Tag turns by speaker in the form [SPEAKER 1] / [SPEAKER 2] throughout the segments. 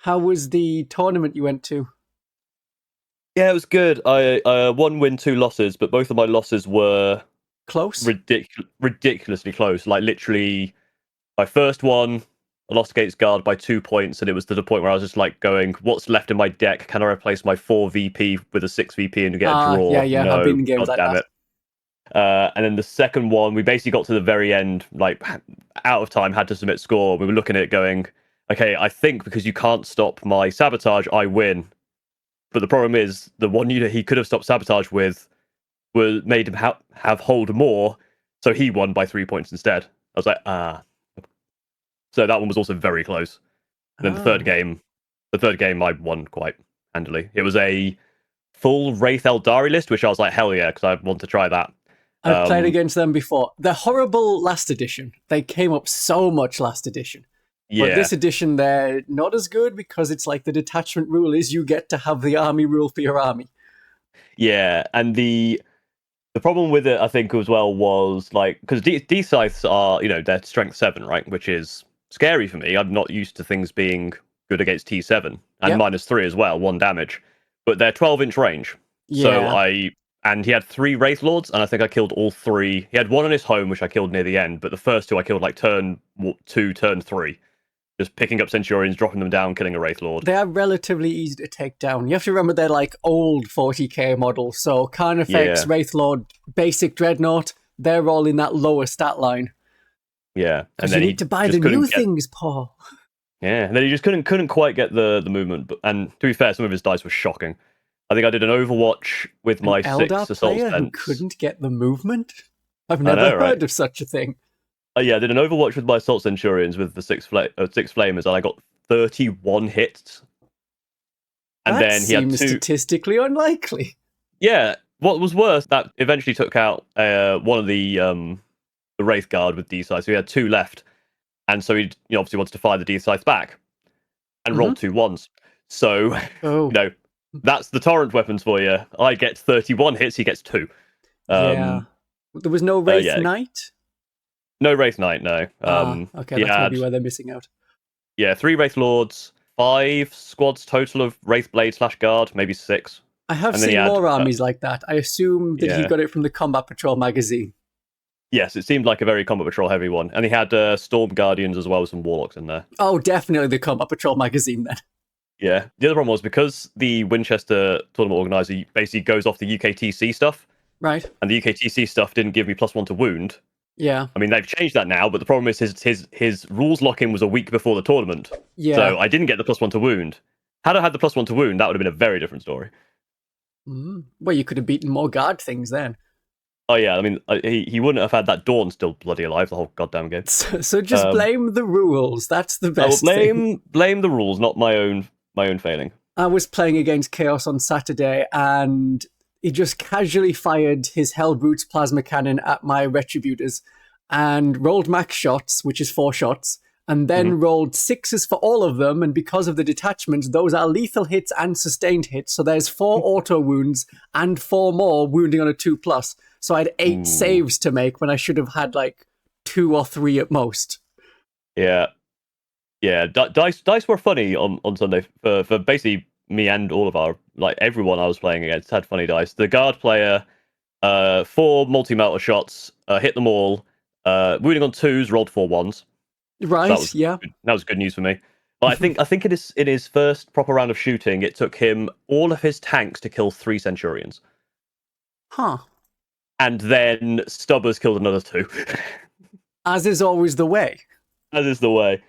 [SPEAKER 1] How was the tournament you went to?
[SPEAKER 2] Yeah, it was good. I one win, two losses, but both of my losses were
[SPEAKER 1] Close?
[SPEAKER 2] ridiculously close. Like literally, my first one, I lost against guard by 2 points, and it was to the point where I was just like going, "What's left in my deck? Can I replace my 4 VP with a 6 VP and get a
[SPEAKER 1] Yeah,
[SPEAKER 2] draw?"
[SPEAKER 1] yeah. I've
[SPEAKER 2] No,
[SPEAKER 1] been in games
[SPEAKER 2] god
[SPEAKER 1] like
[SPEAKER 2] damn
[SPEAKER 1] that.
[SPEAKER 2] it. And then the second one, we basically got to the very end, like out of time, had to submit score. We were looking at it going, "Okay, I think because you can't stop my sabotage, I win." But the problem is the one unit he could have stopped sabotage with was made him have hold more, so he won by 3 points instead. I was like, ah. So that one was also very close. And then
[SPEAKER 1] Oh.
[SPEAKER 2] the third game I won quite handily. It was a full Wraith Eldari list, which I was like, hell yeah, because I want to try that.
[SPEAKER 1] I've played against them before. They're horrible last edition. They came up so much last edition. But
[SPEAKER 2] Yeah,
[SPEAKER 1] this edition, they're not as good because it's like the detachment rule is you get to have the army rule for your army.
[SPEAKER 2] yeah, and the problem with it, I think, as well, was like because D scythes are they're strength 7, right, which is scary for me. I'm not used to things being good against T7 and
[SPEAKER 1] Yep.
[SPEAKER 2] -3 as well, 1 damage, but they're 12-inch range. So
[SPEAKER 1] Yeah.
[SPEAKER 2] and he had 3 Wraith Lords, and I think I killed all 3. He had one on his home, which I killed near the end, but the first 2 I killed like turn 2, turn 3, just picking up Centurions, dropping them down, killing a Wraith Lord.
[SPEAKER 1] They are relatively easy to take down. You have to remember they're like old 40k models, so Carnifex,
[SPEAKER 2] Yeah,
[SPEAKER 1] Wraithlord, basic Dreadnought, they're all in that lower stat line.
[SPEAKER 2] yeah, and
[SPEAKER 1] Because you
[SPEAKER 2] then
[SPEAKER 1] need
[SPEAKER 2] he
[SPEAKER 1] to buy the
[SPEAKER 2] just
[SPEAKER 1] new
[SPEAKER 2] couldn't get.
[SPEAKER 1] things, Paul.
[SPEAKER 2] Yeah, and then he just couldn't quite get the movement. But and to be fair, some of his dice were shocking. I think I did an Overwatch with
[SPEAKER 1] An
[SPEAKER 2] my
[SPEAKER 1] Eldar
[SPEAKER 2] 6 Assault
[SPEAKER 1] player who
[SPEAKER 2] Cents.
[SPEAKER 1] couldn't get the movement? I've
[SPEAKER 2] I
[SPEAKER 1] never
[SPEAKER 2] know, right?
[SPEAKER 1] heard of such a thing.
[SPEAKER 2] Yeah, I did an Overwatch with my Assault Centurions with the six Flamers, and I got 31 hits. And
[SPEAKER 1] That
[SPEAKER 2] then he had
[SPEAKER 1] seems
[SPEAKER 2] two.
[SPEAKER 1] statistically unlikely.
[SPEAKER 2] Yeah, what was worse, that eventually took out one of the Wraith Guard with D size. So he had 2 left, and so he obviously wanted to fire the D size back and rolled
[SPEAKER 1] Mm-hmm.
[SPEAKER 2] 2 1s. So
[SPEAKER 1] Oh,
[SPEAKER 2] that's the torrent weapons for you. I get 31 hits, he gets 2.
[SPEAKER 1] yeah.
[SPEAKER 2] Um,
[SPEAKER 1] There was no Wraith
[SPEAKER 2] yeah,
[SPEAKER 1] Knight?
[SPEAKER 2] no Wraith Knight, no.
[SPEAKER 1] Okay,
[SPEAKER 2] He
[SPEAKER 1] that's
[SPEAKER 2] had,
[SPEAKER 1] maybe where they're missing out.
[SPEAKER 2] yeah, 3 Wraith Lords, 5 squads total of Wraith Blade / Guard, maybe 6.
[SPEAKER 1] I have
[SPEAKER 2] And then he
[SPEAKER 1] seen
[SPEAKER 2] had,
[SPEAKER 1] more armies like that. I assume that he
[SPEAKER 2] yeah,
[SPEAKER 1] got it from the Combat Patrol magazine.
[SPEAKER 2] yes, it seemed like a very Combat Patrol heavy one. And he had Storm Guardians as well with some Warlocks in there.
[SPEAKER 1] Oh, definitely the Combat Patrol magazine then.
[SPEAKER 2] Yeah. The other problem was because the Winchester tournament organizer basically goes off the UKTC stuff,
[SPEAKER 1] Right.
[SPEAKER 2] and the UKTC stuff didn't give me +1 to wound.
[SPEAKER 1] Yeah.
[SPEAKER 2] I mean, they've changed that now, but the problem is his rules lock-in was a week before the tournament.
[SPEAKER 1] Yeah.
[SPEAKER 2] So I didn't get the +1 to wound. Had I had the +1 to wound, that would have been a very different story.
[SPEAKER 1] Well, you could have beaten more guard things then.
[SPEAKER 2] Oh yeah, I mean, he wouldn't have had that Dawn still bloody alive the whole goddamn game.
[SPEAKER 1] So just blame the rules. That's the
[SPEAKER 2] I will
[SPEAKER 1] best thing.
[SPEAKER 2] blame the rules, not my own failing.
[SPEAKER 1] I was playing against Chaos on Saturday, and he just casually fired his Hellbrutes plasma cannon at my Retributors and rolled max shots, which is 4 shots, and then rolled 6s for all of them. And because of the detachments, those are lethal hits and sustained hits. So there's 4 auto wounds and 4 more wounding on a 2+. So I had 8 saves to make when I should have had like 2 or 3 at most.
[SPEAKER 2] Yeah. Yeah, dice were funny on Sunday for basically me and all of our, like, everyone I was playing against had funny dice. The guard player, 4 multi-melter shots, hit them all, wounding on 2s, rolled 4 1s.
[SPEAKER 1] Right,
[SPEAKER 2] So
[SPEAKER 1] yeah.
[SPEAKER 2] that was good news for me. But I think in his first proper round of shooting, it took him all of his tanks to kill 3 Centurions.
[SPEAKER 1] Huh.
[SPEAKER 2] And then Stubbers killed another 2.
[SPEAKER 1] As is always the way.
[SPEAKER 2] As is the way.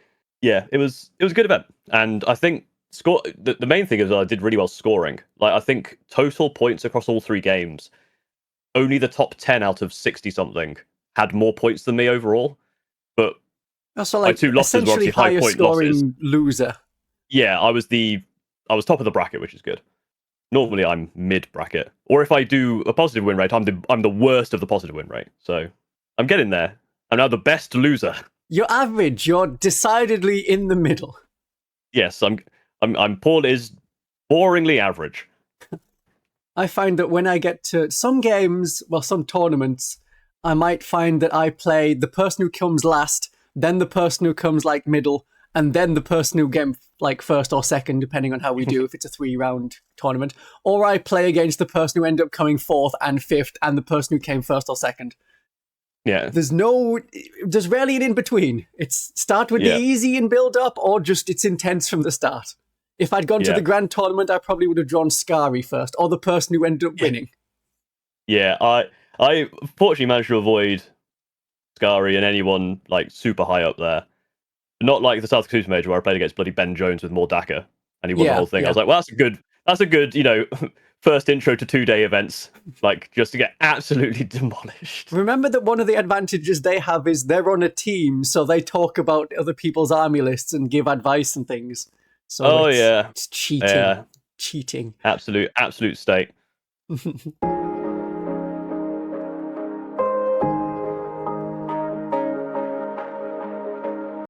[SPEAKER 2] Yeah, it was a good event. And I think the main thing is that I did really well scoring. Like, I think total points across all 3 games, only the top 10 out of 60 something had more points than me overall. But
[SPEAKER 1] So
[SPEAKER 2] my
[SPEAKER 1] like
[SPEAKER 2] 2 losses were
[SPEAKER 1] essentially
[SPEAKER 2] obviously high
[SPEAKER 1] higher
[SPEAKER 2] point
[SPEAKER 1] scoring
[SPEAKER 2] losses.
[SPEAKER 1] loser.
[SPEAKER 2] Yeah, I was top of the bracket, which is good. Normally I'm mid bracket, or if I do a positive win rate, I'm the worst of the positive win rate. So I'm getting there. I'm now the best loser.
[SPEAKER 1] You're average. You're decidedly in the middle.
[SPEAKER 2] Yes, Paul is boringly average.
[SPEAKER 1] I find that when I get to some games, well, some tournaments, I might find that I play the person who comes last, then the person who comes like middle, and then the person who came like first or second, depending on how we do, if it's a 3-round tournament, or I play against the person who ended up coming fourth and fifth, and the person who came first or second.
[SPEAKER 2] Yeah.
[SPEAKER 1] There's rarely an in between. It's start with the easy and build up, or just it's intense from the start. If I'd gone to the grand tournament, I probably would have drawn Skari first, or the person who ended up winning.
[SPEAKER 2] Yeah, I fortunately managed to avoid Skari and anyone like super high up there. Not like the South Cruise Major where I played against bloody Ben Jones with more Daka and he won the whole thing. I was like, well, that's a good, first intro to 2-day events, like just to get absolutely demolished.
[SPEAKER 1] Remember that one of the advantages they have is they're on a team, so they talk about other people's army lists and give advice and things. So it's cheating.
[SPEAKER 2] Yeah.
[SPEAKER 1] Cheating.
[SPEAKER 2] Absolute state.